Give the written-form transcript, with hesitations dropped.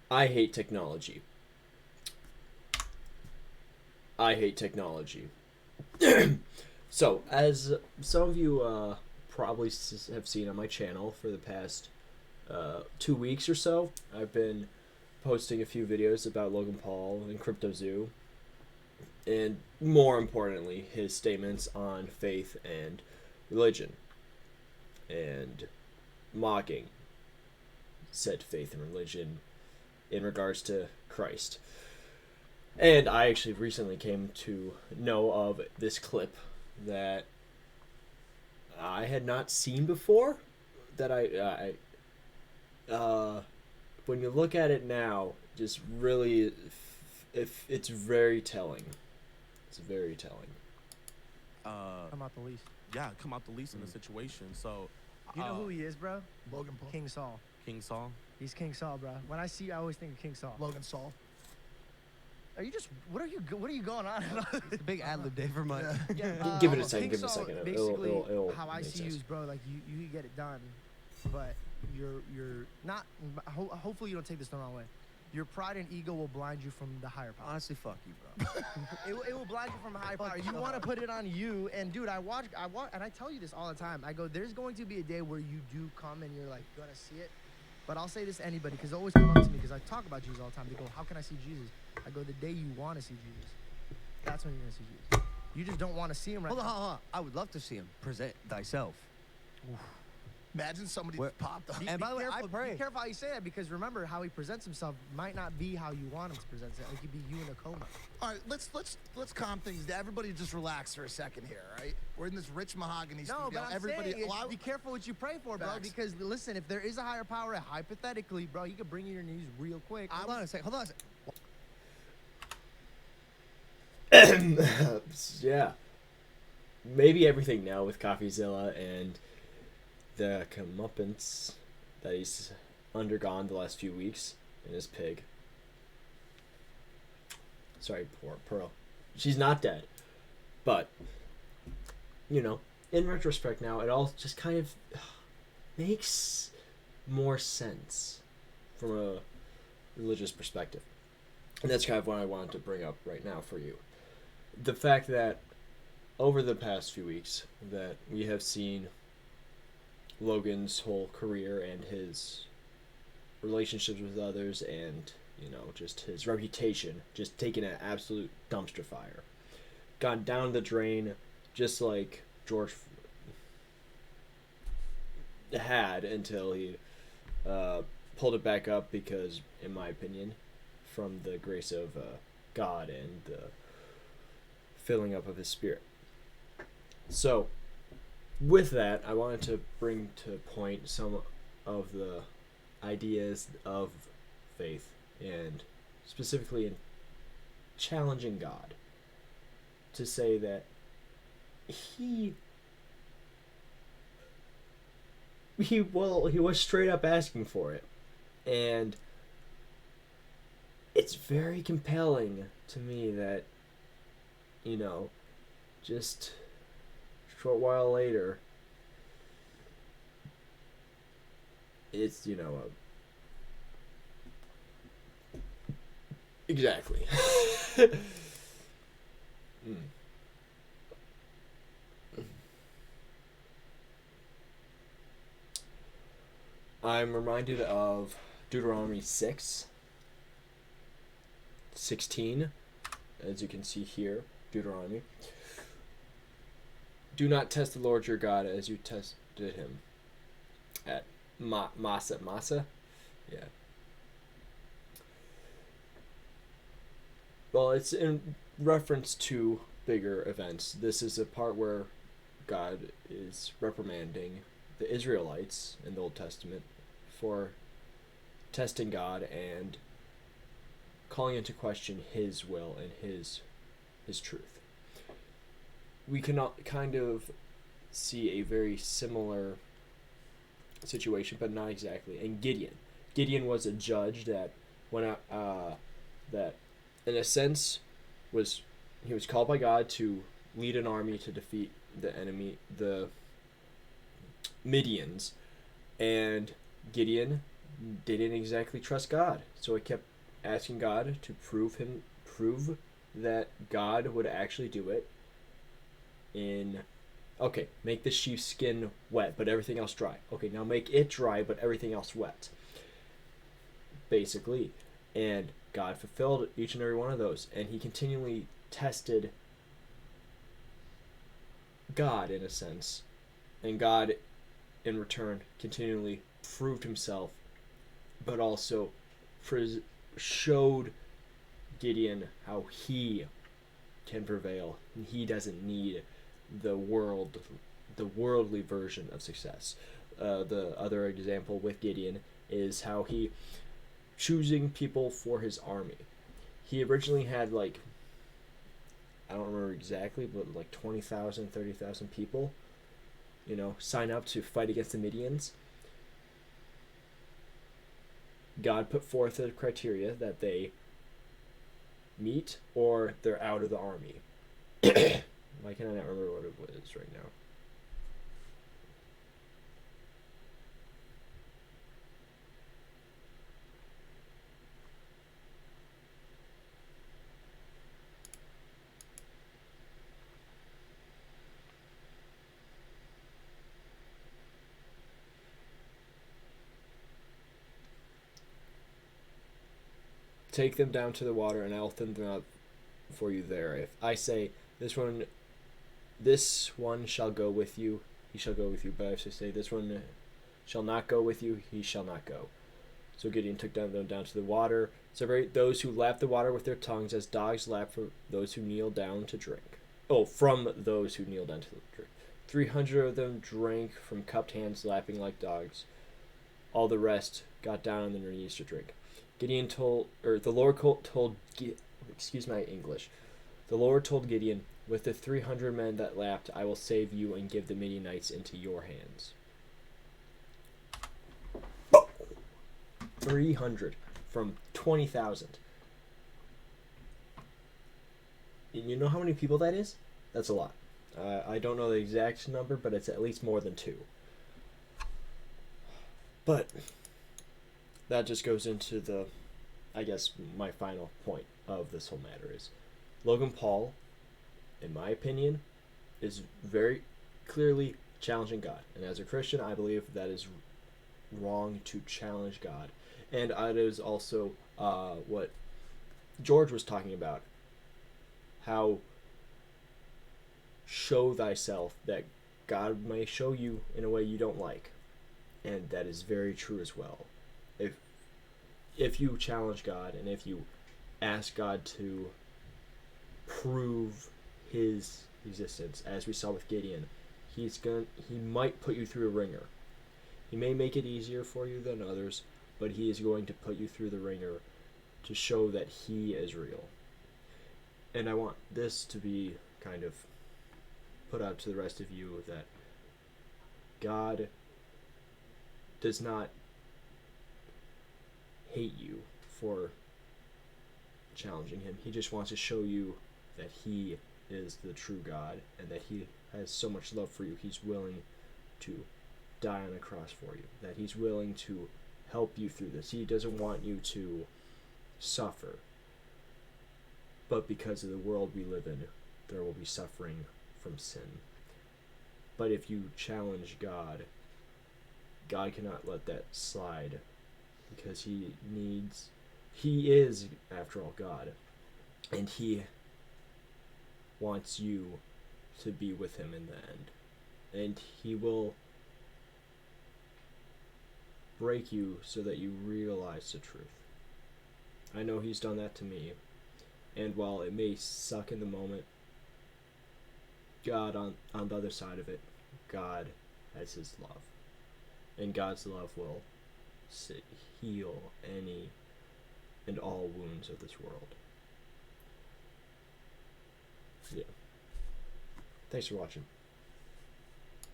I hate technology. I hate technology. So, as some of you probably have seen on my channel for the past 2 weeks or so, I've been posting a few videos about Logan Paul and CryptoZoo, and more importantly, his statements on faith and religion, and mocking said faith and religion in regards to Christ. And I actually recently came to know of this clip that I had not seen before. That when you look at it now, just really, if it's very telling. It's very telling. Come out the least. Yeah, come out the least in the situation. So, You know who he is, bro? Logan Paul. King Saul. King Saul. He's King Saul, bro. When I see you, I always think of King Saul. Logan Saul. Are you just? What are you going on? It's a big ad-lib day for Mike. Give it a second. King Give it a Saul, second. Basically, It'll how I make see sense. you is, bro, like you get it done, but you're not. Hopefully, you don't take this the wrong way. Your pride and ego will blind you from the higher power. Honestly, fuck you, bro. It will blind you from a higher power. You want to put it on you, and dude, I watch, and I tell you this all the time. I go, there's going to be a day where you do come and you're like gonna see it. But I'll say this to anybody, because they always come up to me, because I talk about Jesus all the time. They go, how can I see Jesus? I go, the day you want to see Jesus, that's when you're gonna see Jesus. You just don't want to see him right Hold on, now. hold on. I would love to see him. Present thyself. Imagine somebody Where- popped up. And by the way, I pray. Be careful how you say that, because remember, how he presents himself might not be how you want him to present it. Like, he'd be you in a coma. All right, let's calm things down. Everybody just relax for a second here, all right? We're in this rich mahogany No, studio. but I'm Everybody, saying, well, I- be careful what you pray for, bro. Facts. Because listen, if there is a higher power, hypothetically, bro, you could bring you your knees real quick. Hold on a sec. Hold on a sec. Yeah. Maybe everything now with CoffeeZilla and the comeuppance that he's undergone the last few weeks in his pig. Sorry, poor Pearl. She's not dead. But, you know, in retrospect now, it all just kind of makes more sense from a religious perspective. And that's kind of what I wanted to bring up right now for you. The fact that over the past few weeks that we have seen Logan's whole career and his relationships with others and, you know, just his reputation just taken an absolute dumpster fire. Gone down the drain just like George had until he pulled it back up because, in my opinion, from the grace of God and the filling up of his spirit. So, with that, I wanted to bring to point some of the ideas of faith and specifically in challenging God to say that he was straight up asking for it, and it's very compelling to me that, you know, just a short while later, it's, you know, exactly. I'm reminded of Deuteronomy 6:16, as you can see here, Deuteronomy. Do not test the Lord your God as you tested him at Massa? Yeah. Well, it's in reference to bigger events. This is a part where God is reprimanding the Israelites in the Old Testament for testing God and calling into question his will and his truth. We can kind of see a very similar situation, but not exactly. And Gideon was a judge that that in a sense was called by God to lead an army to defeat the enemy, the Midians, and Gideon didn't exactly trust God, so he kept asking God to prove that God would actually do it. Okay, make the sheep's skin wet, but everything else dry. Okay, now make it dry, but everything else wet. Basically. And God fulfilled each and every one of those. And he continually tested God, in a sense. And God, in return, continually proved himself, but also showed Gideon how he can prevail. And he doesn't need the worldly version of success. The other example with Gideon is how he choosing people for his army. He originally had I don't remember exactly, but 20,000, 30,000 people, sign up to fight against the Midians. God put forth a criteria that they meet or they're out of the army. Why can I not remember what it was right now? Take them down to the water, and I'll thin them out for you there. If I say, this one shall go with you, he shall go with you. But if I say, this one shall not go with you, he shall not go. So Gideon took them down to the water. Separate those who lap the water with their tongues, as dogs lap from those who kneel down to drink. Oh, from those who kneel down to drink. 300 of them drank from cupped hands, lapping like dogs. All the rest got down on their knees to drink. The Lord told Gideon, with the 300 men that lapped, I will save you and give the Midianites into your hands. 300 from 20,000. You know how many people that is? That's a lot. I don't know the exact number, but it's at least more than 2. But that just goes into my final point of this whole matter is Logan Paul, in my opinion, is very clearly challenging God. And as a Christian, I believe that is wrong to challenge God. And it is also what George was talking about. How show thyself, that God may show you in a way you don't like. And that is very true as well. If you challenge God and if you ask God to prove his existence, as we saw with Gideon, he might put you through a ringer. He may make it easier for you than others, but he is going to put you through the ringer to show that he is real. And I want this to be kind of put out to the rest of you, that God does not hate you for challenging him. He just wants to show you that he is the true God and that he has so much love for you. He's willing to die on a cross for you, that he's willing to help you through this. He doesn't want you to suffer. But because of the world we live in, there will be suffering from sin. But if you challenge God, God cannot let that slide, because he is, after all, God. And he wants you to be with him in the end. And he will break you so that you realize the truth. I know he's done that to me. And while it may suck in the moment, God on the other side of it, God has his love. And God's love will heal any and all wounds of this world. Yeah. Thanks for watching.